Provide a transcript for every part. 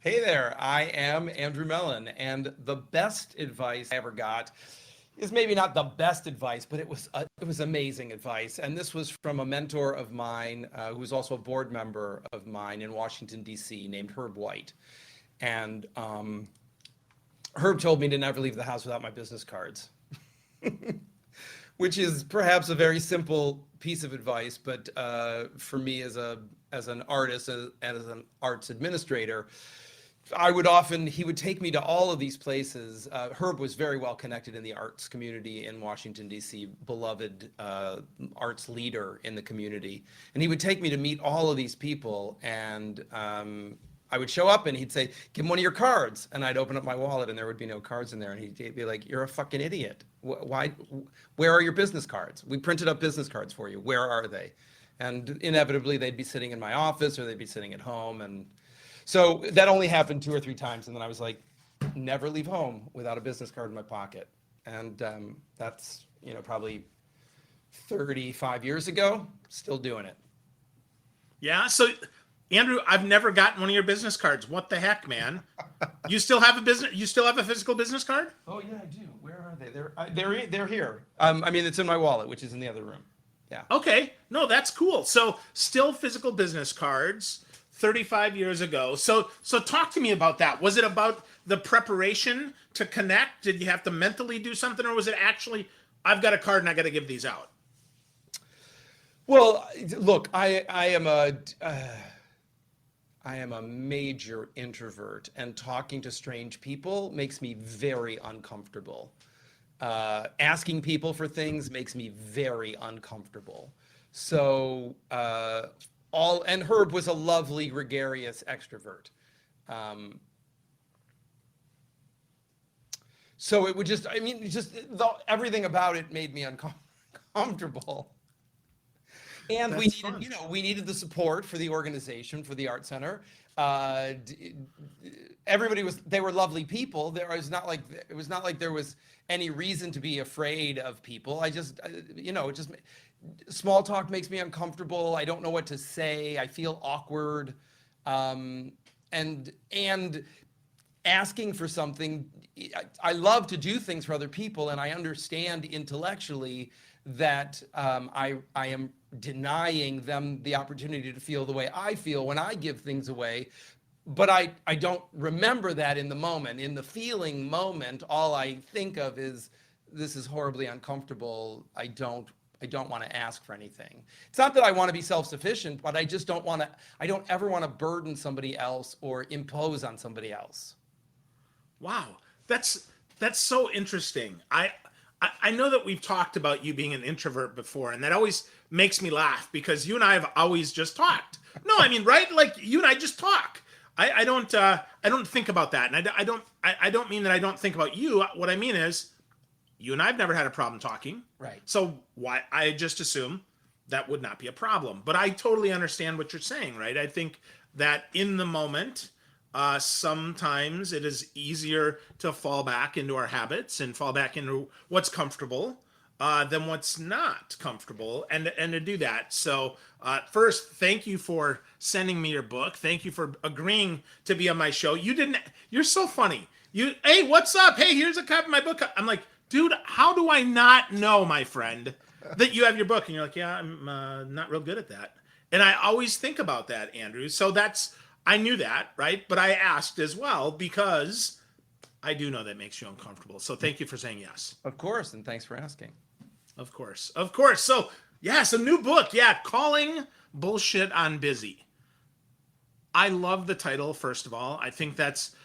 Hey there, I am Andrew Mellen, and the best advice I ever got is maybe not the best advice, but it was amazing advice. And this was from a mentor of mine, who was also a board member of mine in Washington D.C., named Herb White. And Herb told me to never leave the house without my business cards, which is perhaps a very simple piece of advice, but for me as an artist, as an arts administrator, he would take me to all of these places. Herb was very well connected in the arts community in Washington, D.C., beloved arts leader in the community. And he would take me to meet all of these people. And I would show up and he'd say, give him one of your cards. And I'd open up my wallet and there would be no cards in there. And he'd be like, you're a fucking idiot. Why? Where are your business cards? We printed up business cards for you. Where are they? And inevitably they'd be sitting in my office or they'd be sitting at home. And so that only happened 2 or 3 times, and then I was like, never leave home without a business card in my pocket. And that's, probably 35 years ago, still doing it. Yeah. So, Andrew, I've never gotten one of your business cards. What the heck, man? You still have a physical business card? Oh yeah, I do. Where are they? They're here. It's in my wallet, which is in the other room. Yeah. Okay. No, that's cool. So, still physical business cards. 35 years ago. So talk to me about that. Was it about the preparation to connect? Did you have to mentally do something, or was it actually, I've got a card and I got to give these out? Well, look, I am a major introvert, and talking to strange people makes me very uncomfortable. Asking people for things makes me very uncomfortable. So, and Herb was a lovely, gregarious extrovert. So it would everything about it made me uncomfortable. And we needed the support for the organization, for the art center. They were lovely people. It was not like there was any reason to be afraid of people. Small talk makes me uncomfortable. I don't know what to say. I feel awkward. And asking for something, I love to do things for other people, and I understand intellectually that I am denying them the opportunity to feel the way I feel when I give things away. But I don't remember that in the moment. In the feeling moment, all I think of is, this is horribly uncomfortable. I don't want to ask for anything. It's not that I want to be self-sufficient, but I just don't ever want to burden somebody else or impose on somebody else. Wow. That's so interesting. I know that we've talked about you being an introvert before, and that always makes me laugh because you and I have always just talked. No, right? Like, you and I just talk. I don't think about that. And I don't mean that I don't think about you. What I mean is, you and I have never had a problem talking. Right. So why I just assume that would not be a problem. But I totally understand what you're saying, right? I think that in the moment, sometimes it is easier to fall back into our habits and fall back into what's comfortable than what's not comfortable, and to do that. So first, thank you for sending me your book. Thank you for agreeing to be on my show. You're so funny. Hey, what's up? Hey, here's a copy of my book. I'm like, dude, how do I not know, my friend, that you have your book? And you're like, yeah, I'm not real good at that. And I always think about that, Andrew. So I knew that, right? But I asked as well because I do know that makes you uncomfortable. So thank you for saying yes. Of course, and thanks for asking. Of course. So, yes, a new book. Yeah, Calling Bullshit on Busy. I love the title, first of all. I think that's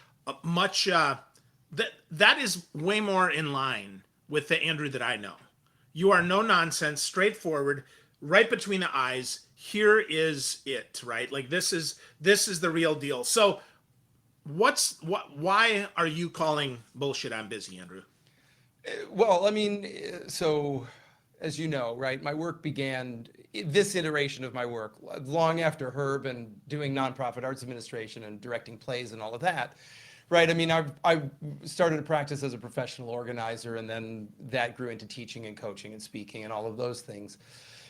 much... that is way more in line with the Andrew that I know. You are no nonsense, straightforward, right between the eyes. Here is it, right? Like, this is the real deal. So why are you calling bullshit on busy, Andrew? Well, so as you know, right, my work began, this iteration of my work, long after Herb and doing nonprofit arts administration and directing plays and all of that. Right. I started to practice as a professional organizer, and then that grew into teaching and coaching and speaking and all of those things.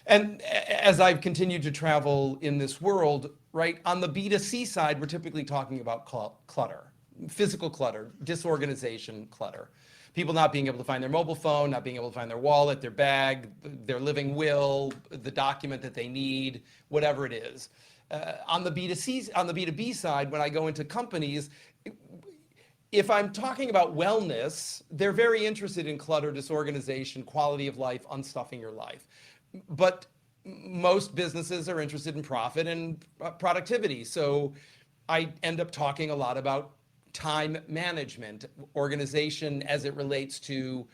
And as I've continued to travel in this world, right, on the B2C side, we're typically talking about clutter, physical clutter, disorganization clutter. People not being able to find their mobile phone, not being able to find their wallet, their bag, their living will, the document that they need, whatever it is. On the B2B side, when I go into companies, if I'm talking about wellness, they're very interested in clutter, disorganization, quality of life, unstuffing your life. But most businesses are interested in profit and productivity. So I end up talking a lot about time management, organization as it relates to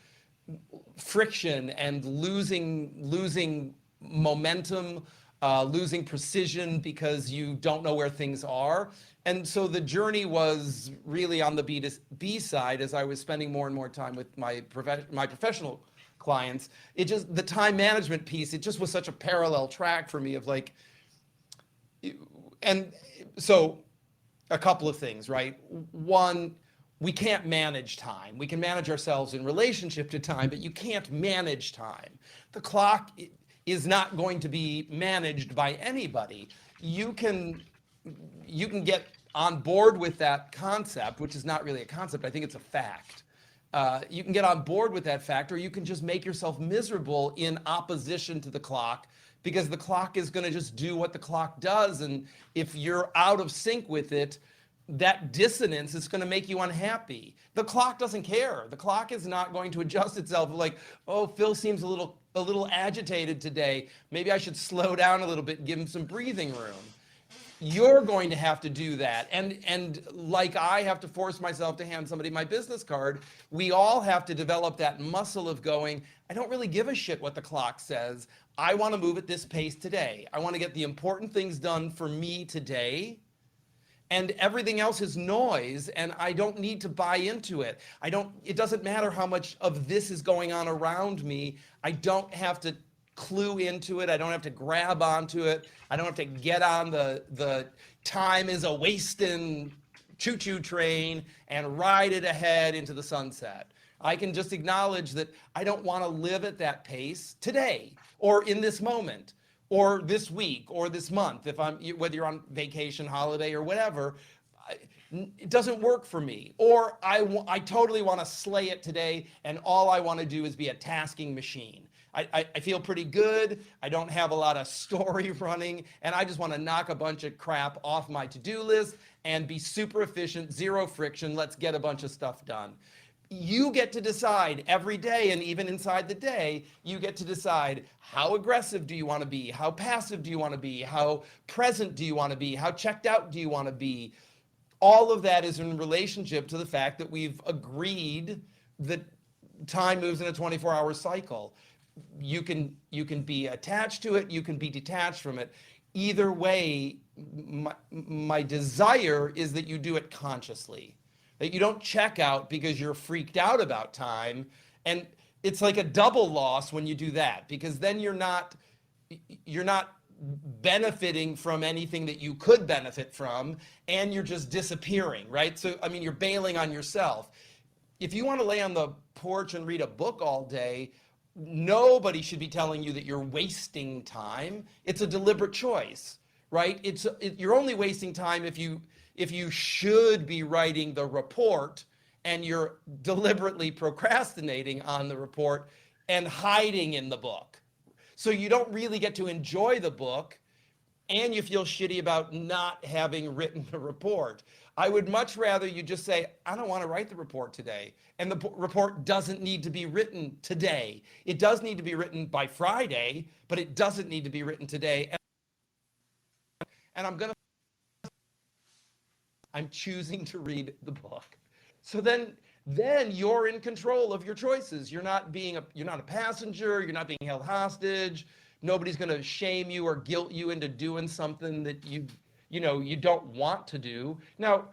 friction and losing momentum, losing precision because you don't know where things are. And so the journey was really on the B2B side as I was spending more and more time with my professional clients. It just, the time management piece, it just was such a parallel track for me of like, and so a couple of things, right? One, we can't manage time. We can manage ourselves in relationship to time, but you can't manage time. The clock is not going to be managed by anybody. You can get on board with that concept, which is not really a concept. I think it's a fact. You can get on board with that fact, or you can just make yourself miserable in opposition to the clock, because the clock is going to just do what the clock does. And if you're out of sync with it, that dissonance is going to make you unhappy. The clock doesn't care. The clock is not going to adjust itself like, oh, Phil seems a little agitated today. Maybe I should slow down a little bit and give him some breathing room. You're going to have to do that. And like I have to force myself to hand somebody my business card, we all have to develop that muscle of going, I don't really give a shit what the clock says. I want to move at this pace today. I want to get the important things done for me today. And everything else is noise, and I don't need to buy into it. It doesn't matter how much of this is going on around me. I don't have to clue into it. I don't have to grab onto it. I don't have to get on the time is a wasting choo-choo train and ride it ahead into the sunset. I can just acknowledge that I don't want to live at that pace today or in this moment or this week or this month, whether you're on vacation, holiday, or whatever. It doesn't work for me. Or I totally want to slay it today, and all I want to do is be a tasking machine. I feel pretty good. I don't have a lot of story running, and I just want to knock a bunch of crap off my to-do list and be super efficient, zero friction. Let's get a bunch of stuff done. You get to decide every day, and even inside the day, you get to decide how aggressive do you want to be? How passive do you want to be? How present do you want to be? How checked out do you want to be? All of that is in relationship to the fact that we've agreed that time moves in a 24-hour cycle. You can be attached to it, you can be detached from it. Either way, my desire is that you do it consciously. That you don't check out because you're freaked out about time. And it's like a double loss when you do that, because then you're not benefiting from anything that you could benefit from, and you're just disappearing, right? So, I mean, you're bailing on yourself. If you want to lay on the porch and read a book all day, nobody should be telling you that you're wasting time. It's a deliberate choice, right? You're only wasting time if you should be writing the report and you're deliberately procrastinating on the report and hiding in the book. So you don't really get to enjoy the book, and you feel shitty about not having written the report. I would much rather you just say, I don't want to write the report today. And the report doesn't need to be written today. It does need to be written by Friday, but it doesn't need to be written today. And I'm choosing to read the book. So then you're in control of your choices. You're not a passenger. You're not being held hostage. Nobody's going to shame you or guilt you into doing something that you don't want to do. Now,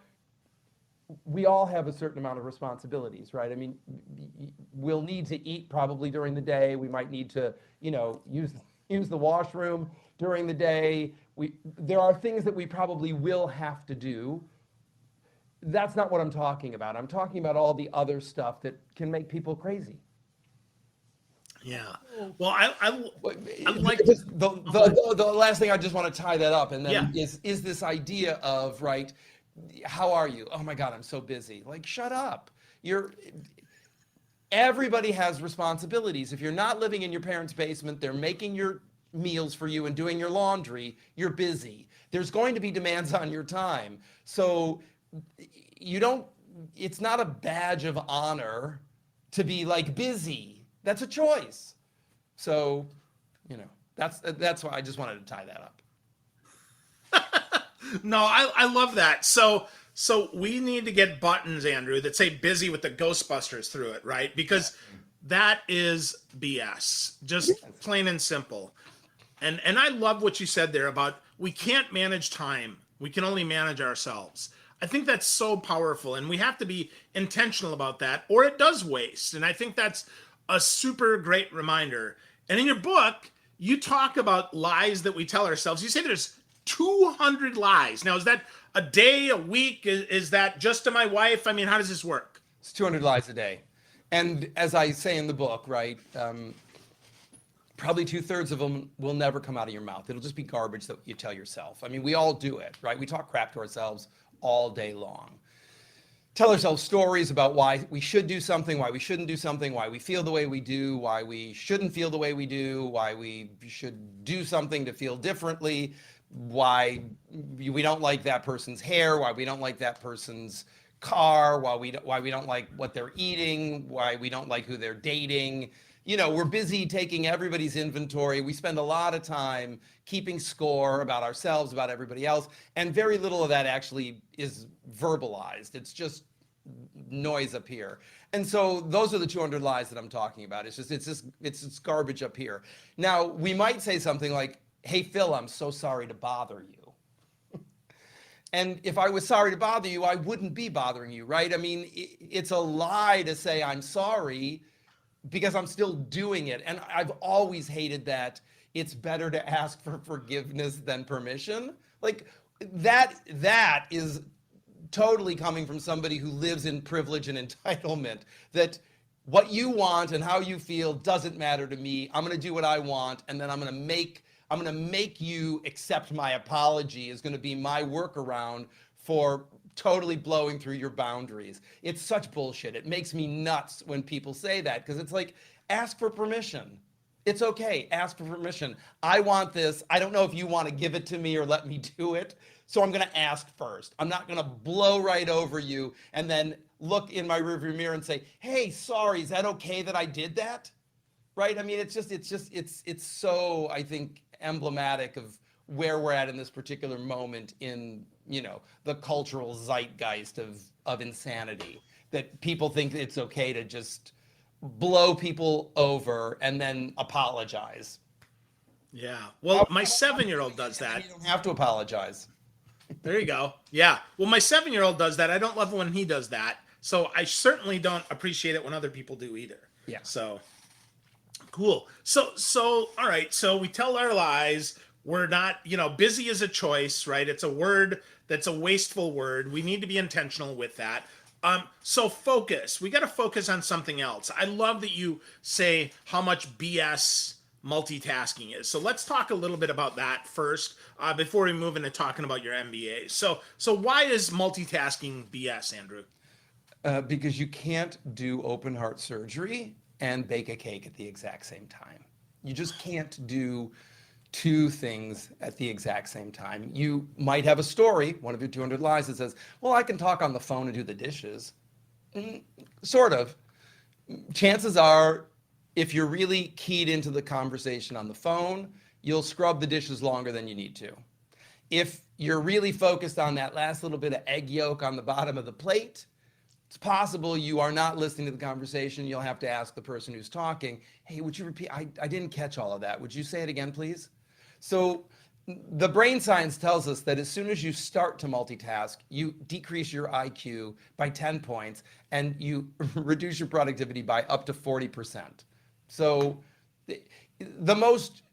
we all have a certain amount of responsibilities, right? I mean, we'll need to eat probably during the day. We might need to, use the washroom during the day. There are things that we probably will have to do. That's not what I'm talking about. I'm talking about all the other stuff that can make people crazy. Yeah. Well, I like Just the last thing I just want to tie that up, and then Yeah. is this idea of, right, how are you? Oh my God, I'm so busy. Like, shut up. Everybody has responsibilities. If you're not living in your parents' basement, they're making your meals for you and doing your laundry, you're busy. There's going to be demands on your time. So you don't, it's not a badge of honor to be like busy. That's a choice. So, that's why I just wanted to tie that up. No, I love that. So we need to get buttons, Andrew, that say busy with the Ghostbusters through it, right? Because that is BS. Just plain and simple. And I love what you said there about we can't manage time. We can only manage ourselves. I think that's so powerful, and we have to be intentional about that, or it does waste. And I think that's a super great reminder. And in your book, you talk about lies that we tell ourselves. You say there's 200 lies. Now, is that a day, a week? Is that just to my wife? I mean, how does this work? It's 200 lies a day. And as I say in the book, right, probably 2/3 of them will never come out of your mouth. It'll just be garbage that you tell yourself. I mean, we all do it, right? We talk crap to ourselves all day long. Tell ourselves stories about why we should do something, why we shouldn't do something, why we feel the way we do, why we shouldn't feel the way we do, why we should do something to feel differently, why we don't like that person's hair, why we don't like that person's car, why we don't like what they're eating, why we don't like who they're dating. We're busy taking everybody's inventory. We spend a lot of time keeping score about ourselves, about everybody else, and very little of that actually is verbalized. It's just noise up here. And so those are the 200 lies that I'm talking about. It's just garbage up here. Now, we might say something like, "Hey, Phil, I'm so sorry to bother you." And if I was sorry to bother you, I wouldn't be bothering you, right? I mean, it's a lie to say I'm sorry because I'm still doing it. And I've always hated that it's better to ask for forgiveness than permission. Like that is totally coming from somebody who lives in privilege and entitlement, that what you want and how you feel doesn't matter to me. I'm going to do what I want, and then I'm going to make you accept my apology is going to be my workaround for totally blowing through your boundaries. It's such bullshit. It makes me nuts when people say that, because it's like, ask for permission. It's okay. Ask for permission. I want this. I don't know if you want to give it to me or let me do it. So I'm going to ask first. I'm not going to blow right over you and then look in my rearview mirror and say, "Hey, sorry, is that okay that I did that?" Right? I mean, it's so, I think, emblematic of where we're at in this particular moment in, the cultural zeitgeist of insanity, that people think it's okay to just blow people over and then apologize. Yeah. Well, my 7-year-old does that. You don't have to apologize. There you go. Yeah. Well, my 7-year-old does that. I don't love when he does that. So I certainly don't appreciate it when other people do either. Yeah. So cool. So all right. So we tell our lies. We're not, busy is a choice, right? It's a word that's a wasteful word. We need to be intentional with that. So focus. We got to focus on something else. I love that you say how much BS multitasking is. So let's talk a little bit about that first before we move into talking about your MBA. So why is multitasking BS, Andrew? Because you can't do open heart surgery and bake a cake at the exact same time. You just can't do two things at the exact same time. You might have a story, one of your 200 lies, that says, "Well, I can talk on the phone and do the dishes." Sort of. Chances are, if you're really keyed into the conversation on the phone, you'll scrub the dishes longer than you need to. If you're really focused on that last little bit of egg yolk on the bottom of the plate, it's possible you are not listening to the conversation. You'll have to ask the person who's talking, "Hey, would you repeat? I didn't catch all of that. Would you say it again, please?" So the brain science tells us that as soon as you start to multitask, you decrease your IQ by 10 points and you reduce your productivity by up to 40%. So the most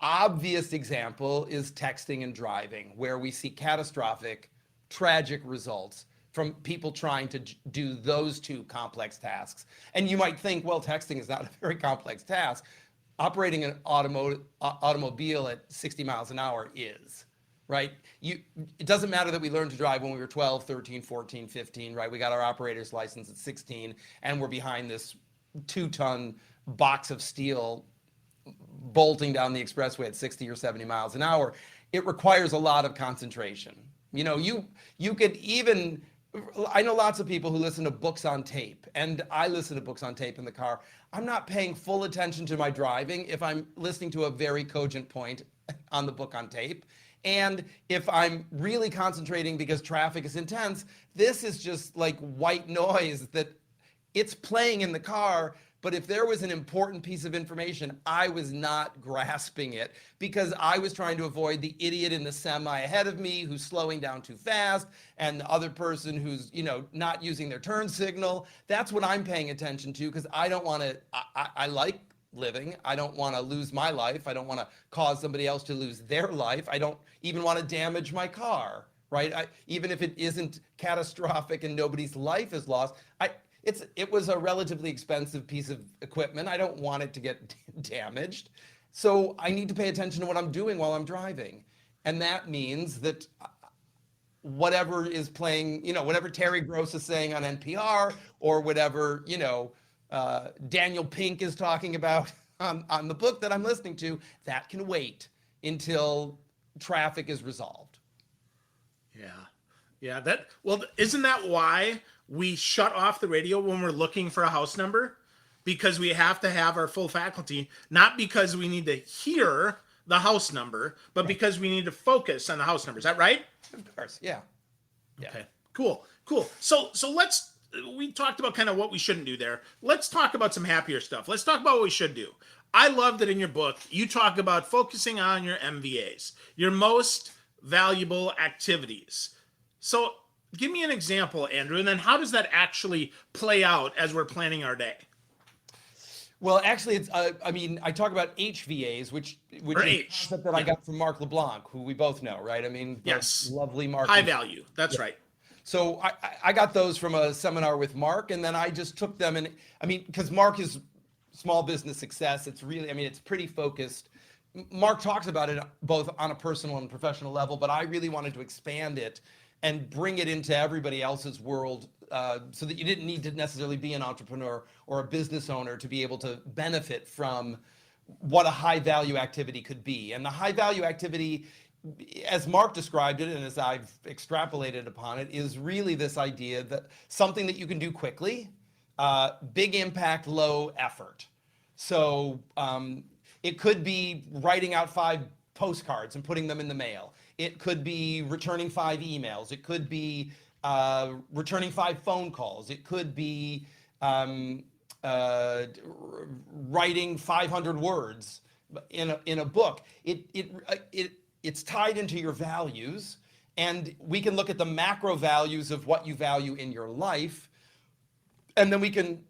obvious example is texting and driving, where we see catastrophic, tragic results from people trying to do those two complex tasks. And you might think, well, texting is not a very complex task. Operating an automobile at 60 miles an hour is, right? It doesn't matter that we learned to drive when we were 12, 13, 14, 15, right? We got our operator's license at 16, and we're behind this 2-ton box of steel bolting down the expressway at 60 or 70 miles an hour. It requires a lot of concentration. You know, you could even, I know lots of people who listen to books on tape, and I listen to books on tape in the car. I'm not paying full attention to my driving if I'm listening to a very cogent point on the book on tape. And if I'm really concentrating because traffic is intense, this is just like white noise that it's playing in the car. But if there was an important piece of information, I was not grasping it because I was trying to avoid the idiot in the semi ahead of me who's slowing down too fast, and the other person who's, you know, not using their turn signal. That's what I'm paying attention to because I don't want to, I like living. I don't want to lose my life. I don't want to cause somebody else to lose their life. I don't even want to damage my car, right? Even if it isn't catastrophic and nobody's life is lost, it was a relatively expensive piece of equipment. I don't want it to get damaged. So I need to pay attention to what I'm doing while I'm driving. And that means that whatever is playing, you know, whatever Terry Gross is saying on NPR or whatever, you know, Daniel Pink is talking about on the book that I'm listening to, that can wait until traffic is resolved. Yeah. Well, isn't that why we shut off the radio when we're looking for a house number? Because we have to have our full faculty, not because we need to hear the house number, but because we need to focus on the house number. Is that right? Of course. Yeah. Okay. Cool. So we talked about kind of what we shouldn't do there. Let's talk about some happier stuff. Let's talk about what we should do. I love that in your book, you talk about focusing on your MVAs, your most valuable activities. So give me an example, Andrew, and then how does that actually play out as we're planning our day? Well, actually, it's, I talk about HVAs, which is a concept that I got from Mark LeBlanc, who we both know, right? I mean, yes, lovely Mark. High value. That's right. So I got those from a seminar with Mark, and then I just took them, and because Mark is small business success, it's really, it's pretty focused. Mark talks about it both on a personal and professional level, but I really wanted to expand it and bring it into everybody else's world, so that you didn't need to necessarily be an entrepreneur or a business owner to be able to benefit from what a high value activity could be. And the high value activity, as Mark described it and as I've extrapolated upon it, is really this idea that something that you can do quickly, big impact, low effort. So it could be writing out 5 postcards and putting them in the mail. It could be returning 5 emails. It could be returning 5 phone calls. It could be writing 500 words in a book. It's tied into your values, and we can look at the macro values of what you value in your life, and then we can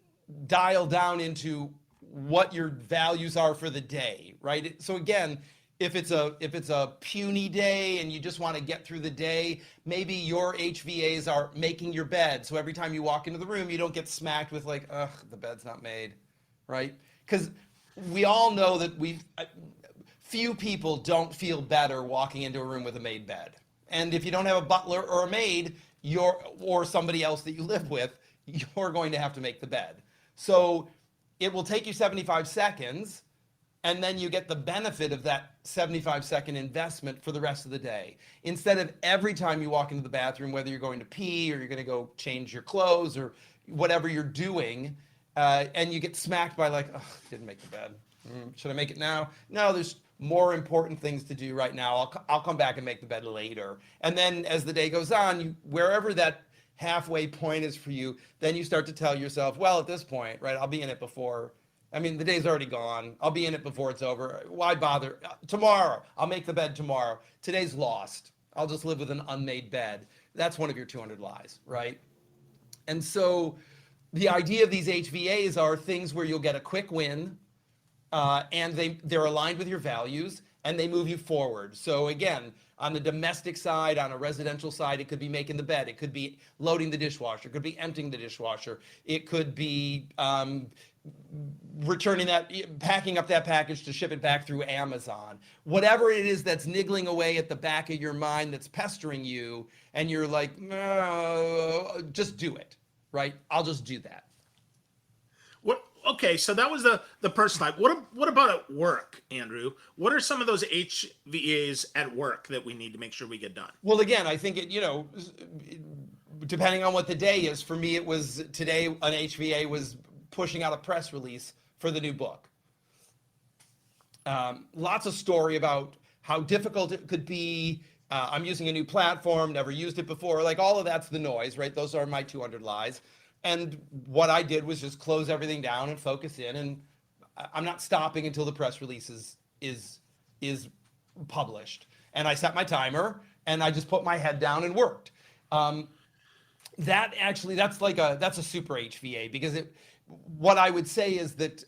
dial down into what your values are for the day, right? So again, if it's a puny day and you just want to get through the day, maybe your HVAs are making your bed. So every time you walk into the room, you don't get smacked with like, ugh, the bed's not made, right? Because we all know that few people don't feel better walking into a room with a made bed. And if you don't have a butler or a maid, or somebody else that you live with, you're going to have to make the bed. So it will take you 75 seconds, and then you get the benefit of that 75-second investment for the rest of the day. Instead of every time you walk into the bathroom, whether you're going to pee or you're going to go change your clothes or whatever you're doing, and you get smacked by like, oh, didn't make the bed. Should I make it now? No, there's more important things to do right now. I'll come back and make the bed later. And then as the day goes on, wherever that halfway point is for you, then you start to tell yourself, well, at this point, right, I'll be in it before. The day's already gone. I'll be in it before it's over. Why bother? Tomorrow, I'll make the bed tomorrow. Today's lost. I'll just live with an unmade bed. That's one of your 200 lies, right? And so the idea of these HVAs are things where you'll get a quick win, and they're aligned with your values, and they move you forward. So again, on the domestic side, on a residential side, it could be making the bed. It could be loading the dishwasher. It could be emptying the dishwasher. It could be returning that, packing up that package to ship it back through Amazon. Whatever it is that's niggling away at the back of your mind that's pestering you, and you're like, no, just do it, right? I'll just do that. What? Okay, so that was the personal life. What about at work, Andrew? What are some of those HVAs at work that we need to make sure we get done? Well, again, I think depending on what the day is, for me, it was today, an HVA was pushing out a press release for the new book. Lots of story about how difficult it could be. I'm using a new platform, never used it before. Like, all of that's the noise, right? Those are my 200 lies. And what I did was just close everything down and focus in, and I'm not stopping until the press release is published. And I set my timer, and I just put my head down and worked. That's a super HVA, because what I would say is that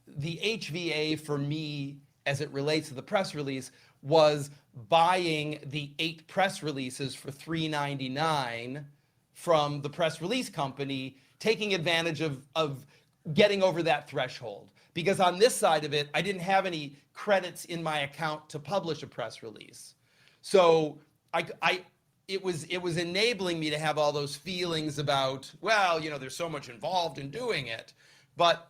the HVA for me, as it relates to the press release, was buying the 8 press releases for $3.99 from the press release company, taking advantage of getting over that threshold. Because on this side of it, I didn't have any credits in my account to publish a press release. So it was enabling me to have all those feelings about, well, there's so much involved in doing it. But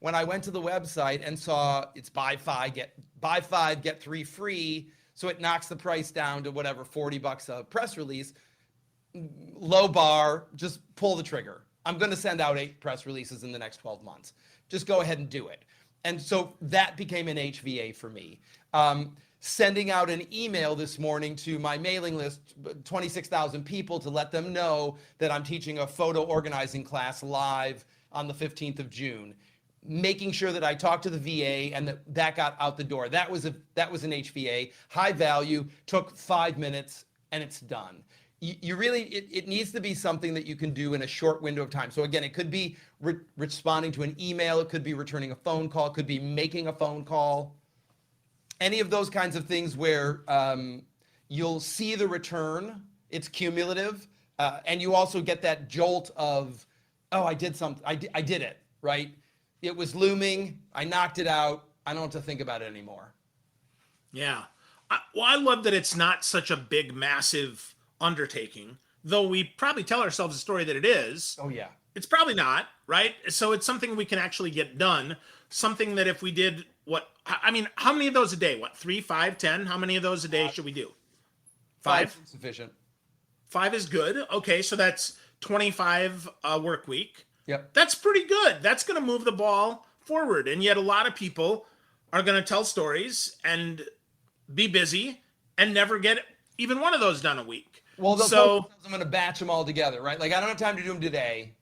when I went to the website and saw it's buy 5, get 3 free, so it knocks the price down to whatever, $40 a press release, low bar, just pull the trigger. I'm going to send out 8 press releases in the next 12 months. Just go ahead and do it. And so that became an HVA for me. Sending out an email this morning to my mailing list, 26,000 people, to let them know that I'm teaching a photo organizing class live on the 15th of June. Making sure that I talked to the VA and that got out the door. That was an HVA, high value, took 5 minutes, and it's done. It needs to be something that you can do in a short window of time. So again, it could be responding to an email, it could be returning a phone call, it could be making a phone call. Any of those kinds of things where you'll see the return, it's cumulative, and you also get that jolt of, oh, I did something, I did it, right? It was looming, I knocked it out, I don't have to think about it anymore. Yeah. I love that it's not such a big, massive undertaking, though we probably tell ourselves a story that it is. Oh, yeah. It's probably not, right? So it's something we can actually get done. Something that if we did how many of those a day? 3, 5, 10? How many of those a day should we do? 5? Is sufficient. 5 is good. Okay, so that's 25 work week. Yep. That's pretty good. That's going to move the ball forward. And yet a lot of people are going to tell stories and be busy and never get even one of those done a week. Well, so I'm going to batch them all together, right? Like, I don't have time to do them today.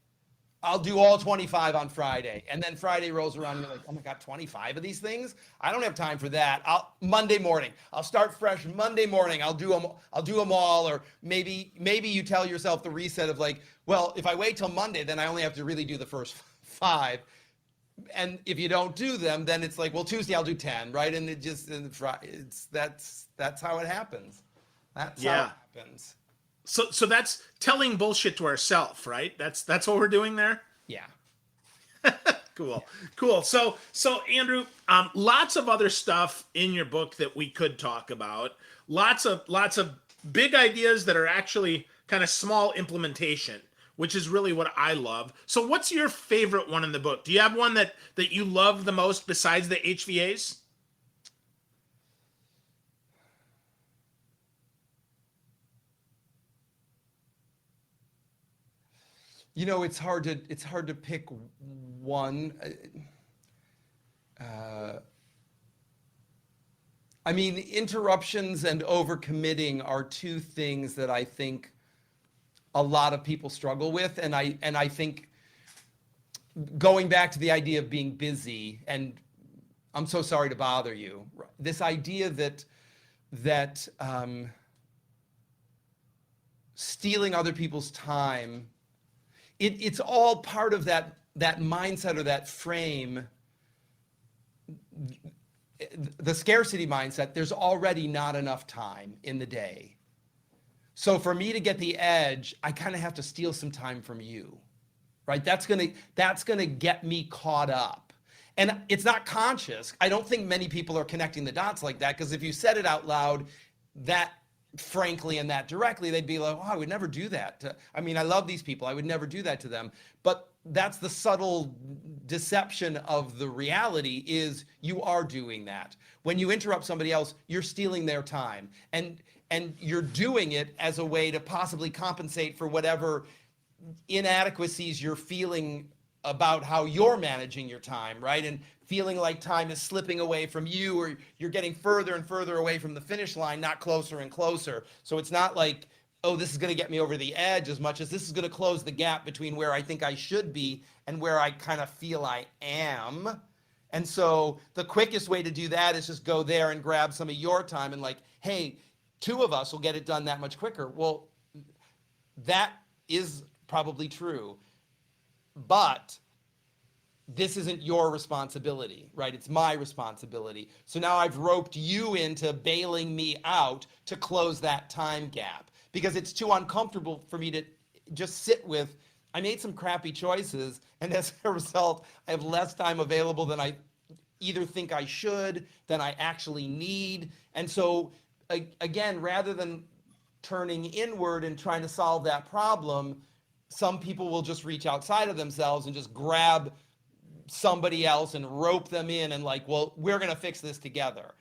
I'll do all 25 on Friday. And then Friday rolls around and you're like, oh my God, 25 of these things? I don't have time for that. Monday morning, I'll start fresh Monday morning. I'll do them all. Or maybe you tell yourself the reset of like, well, if I wait till Monday, then I only have to really do the first 5. And if you don't do them, then it's like, well, Tuesday I'll do 10, right? And that's how it happens. That's how it happens. So that's telling bullshit to ourselves, right? That's what we're doing there. Yeah. Cool. So Andrew, lots of other stuff in your book that we could talk about. Lots of big ideas that are actually kind of small implementation, which is really what I love. So what's your favorite one in the book? Do you have one that you love the most besides the HVAs? It's hard to pick one. Interruptions and overcommitting are 2 things that I think a lot of people struggle with, and I think going back to the idea of being busy, and I'm so sorry to bother you. This idea that stealing other people's time. It's all part of that mindset or that frame. the scarcity mindset, there's already not enough time in the day. So for me to get the edge, I kind of have to steal some time from you, right? That's gonna get me caught up. And it's not conscious. I don't think many people are connecting the dots like that, because if you said it out loud, that frankly and that directly, they'd be like, oh, I would never do that. I mean, I love these people. I would never do that to them. But that's the subtle deception of the reality, is you are doing that. When you interrupt somebody else, you're stealing their time. And you're doing it as a way to possibly compensate for whatever inadequacies you're feeling about how you're managing your time, right? And feeling like time is slipping away from you, or you're getting further and further away from the finish line, not closer and closer. So it's not like, oh, this is going to get me over the edge, as much as this is going to close the gap between where I think I should be and where I kind of feel I am. And so the quickest way to do that is just go there and grab some of your time and like, hey, two of us will get it done that much quicker. Well, that is probably true, but this isn't your responsibility, right? It's my responsibility. So now I've roped you into bailing me out to close that time gap, because it's too uncomfortable for me to just sit with, I made some crappy choices, and as a result, I have less time available than I either think I should, than I actually need. And so again, rather than turning inward and trying to solve that problem, some people will just reach outside of themselves and just grab somebody else and rope them in and like, well, we're going to fix this together.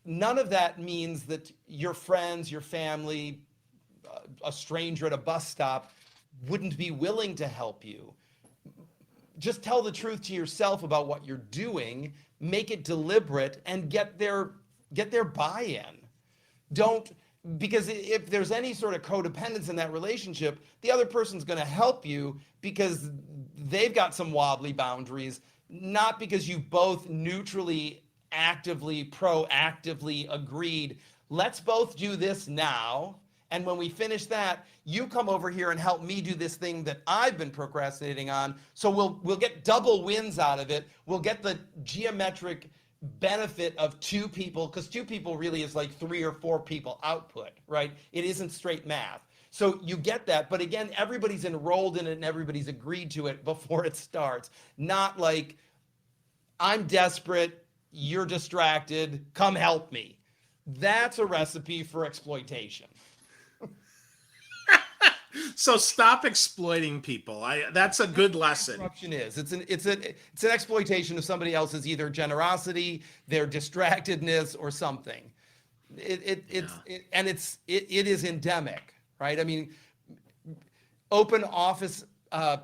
None of that means that your friends, your family, a stranger at a bus stop wouldn't be willing to help you. Just tell the truth to yourself about what you're doing, make it deliberate, and get their buy-in. Don't, because if there's any sort of codependence in that relationship, the other person's going to help you because they've got some wobbly boundaries, not because you both neutrally, actively, proactively agreed, let's both do this now. And when we finish that, you come over here and help me do this thing that I've been procrastinating on. So we'll get double wins out of it. We'll get the geometric benefit of two people, because two people really is like 3 or 4 people output, right? It isn't straight math. So you get that, but again, everybody's enrolled in it and everybody's agreed to it before it starts. Not like, I'm desperate, you're distracted, come help me. That's a recipe for exploitation. So stop exploiting people. That's a good lesson. Corruption is. It's an exploitation of somebody else's either generosity, their distractedness, or something. It is endemic, right? I mean, open office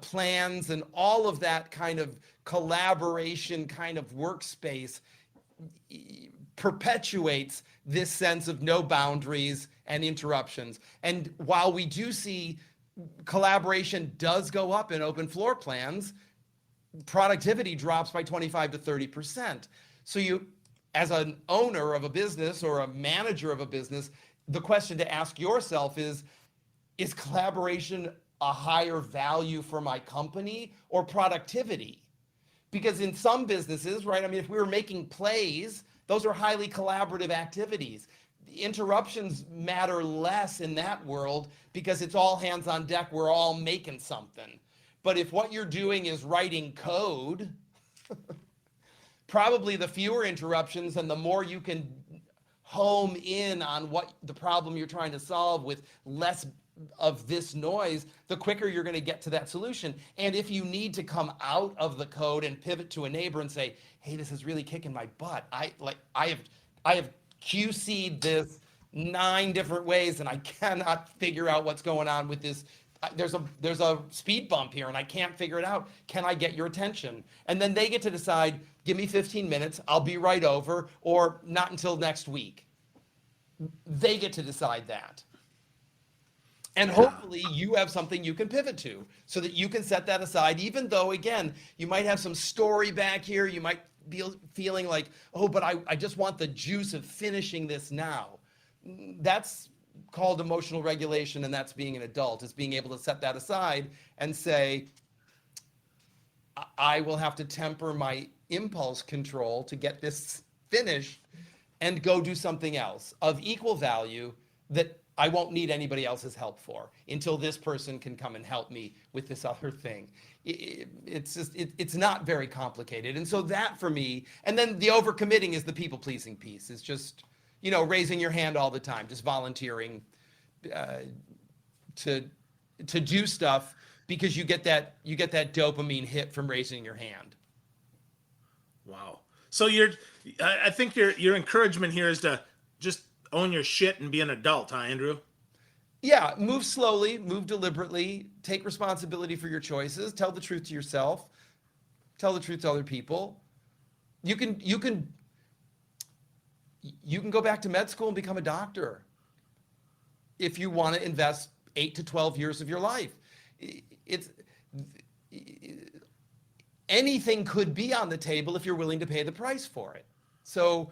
plans and all of that kind of collaboration kind of workspace perpetuates this sense of no boundaries and interruptions. And while we do see collaboration does go up in open floor plans, productivity drops by 25 to 30%. So you, as an owner of a business or a manager of a business, the question to ask yourself is collaboration a higher value for my company or productivity? Because in some businesses, right, I mean, if we were making plays, those are highly collaborative activities. The interruptions matter less in that world because it's all hands on deck. We're all making something. But if what you're doing is writing code, probably the fewer interruptions and the more you can home in on what the problem you're trying to solve with less of this noise, the quicker you're going to get to that solution. And if you need to come out of the code and pivot to a neighbor and say, hey, this is really kicking my butt. I have QC'd this 9 different ways and I cannot figure out what's going on with this. There's a speed bump here and I can't figure it out. Can I get your attention? And then they get to decide, give me 15 minutes, I'll be right over, or not until next week. They get to decide that. And hopefully you have something you can pivot to so that you can set that aside, even though, again, you might have some story back here. You might be feeling like, oh, but I just want the juice of finishing this now. That's called emotional regulation, and that's being an adult, is being able to set that aside and say, I will have to temper my impulse control to get this finished and go do something else of equal value that I won't need anybody else's help for until this person can come and help me with this other thing. It's not very complicated. And so that for me, and then the overcommitting is the people pleasing piece. It's just, raising your hand all the time, just volunteering to do stuff because you get that dopamine hit from raising your hand. Wow. So I think your encouragement here is to just own your shit and be an adult, huh, Andrew? Yeah, move slowly, move deliberately, take responsibility for your choices, tell the truth to yourself, tell the truth to other people. You can go back to med school and become a doctor if you want to invest 8 to 12 years of your life. Anything could be on the table if you're willing to pay the price for it. So,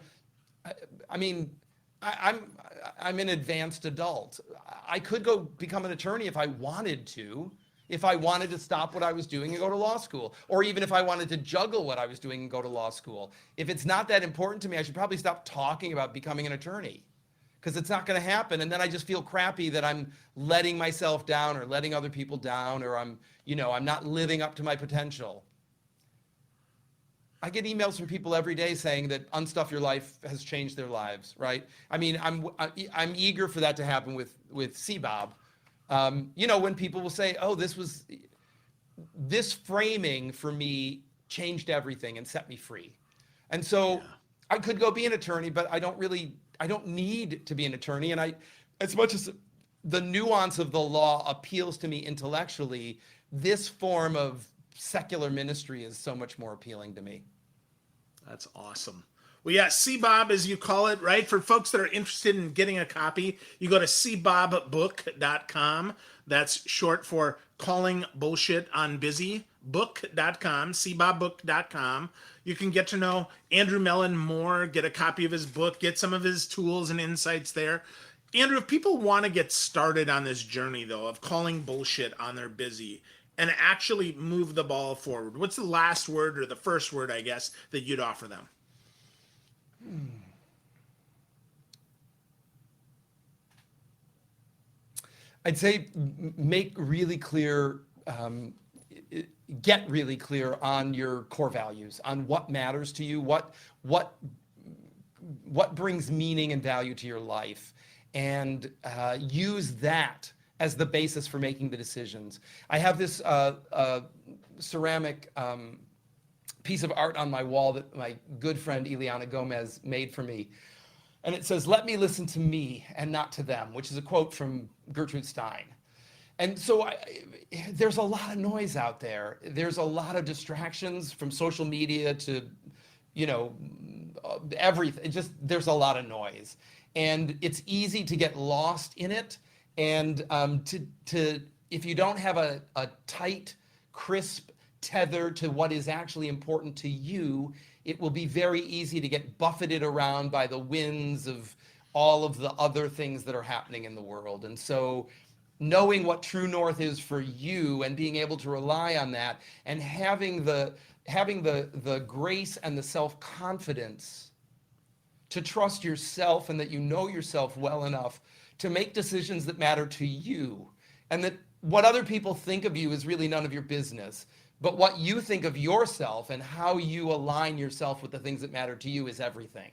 I mean, I'm an advanced adult. I could go become an attorney if I wanted to stop what I was doing and go to law school, or even if I wanted to juggle what I was doing and go to law school. If it's not that important to me, I should probably stop talking about becoming an attorney, because it's not going to happen. And then I just feel crappy that I'm letting myself down or letting other people down, or I'm not living up to my potential. I get emails from people every day saying that Unstuff Your Life has changed their lives, right? I mean, I'm eager for that to happen with CBOB. When people will say, oh, this framing for me changed everything and set me free. And so I could go be an attorney, but I don't need to be an attorney. And as much as the nuance of the law appeals to me intellectually, this form of secular ministry is so much more appealing to me. That's awesome. Well, yeah, CBOB, as you call it, right? For folks that are interested in getting a copy, you go to cbobbook.com. That's short for Calling Bullshit on Busy, book.com, cbobbook.com. You can get to know Andrew Mellen more, get a copy of his book, get some of his tools and insights there. Andrew, if people want to get started on this journey, though, of calling bullshit on their busy and actually move the ball forward, what's the last word, or the first word, I guess, that you'd offer them? I'd say make really clear, get really clear on your core values, on what matters to you, what brings meaning and value to your life, and use that as the basis for making the decisions. I have this ceramic piece of art on my wall that my good friend Ileana Gomez made for me. And it says, "Let me listen to me and not to them," which is a quote from Gertrude Stein. And so there's a lot of noise out there. There's a lot of distractions, from social media to, everything. There's a lot of noise. And it's easy to get lost in it. And if you don't have a tight, crisp tether to what is actually important to you, it will be very easy to get buffeted around by the winds of all of the other things that are happening in the world. And so knowing what true north is for you and being able to rely on that, and having the grace and the self-confidence to trust yourself, and that you know yourself well enough to make decisions that matter to you, and that what other people think of you is really none of your business. But what you think of yourself and how you align yourself with the things that matter to you is everything.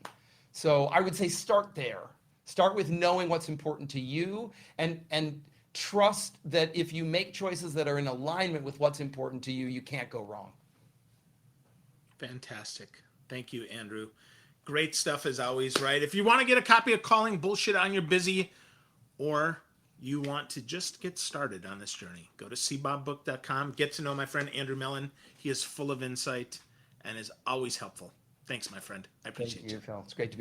So I would say start there. Start with knowing what's important to you, and trust that if you make choices that are in alignment with what's important to you, you can't go wrong. Fantastic. Thank you, Andrew. Great stuff as always, right? If you want to get a copy of Calling Bullshit on Your Busy, or you want to just get started on this journey, go to cbobbook.com. Get to know my friend Andrew Mellen. He is full of insight and is always helpful. Thanks, my friend. I appreciate you. Thank you, Phil. It's great to be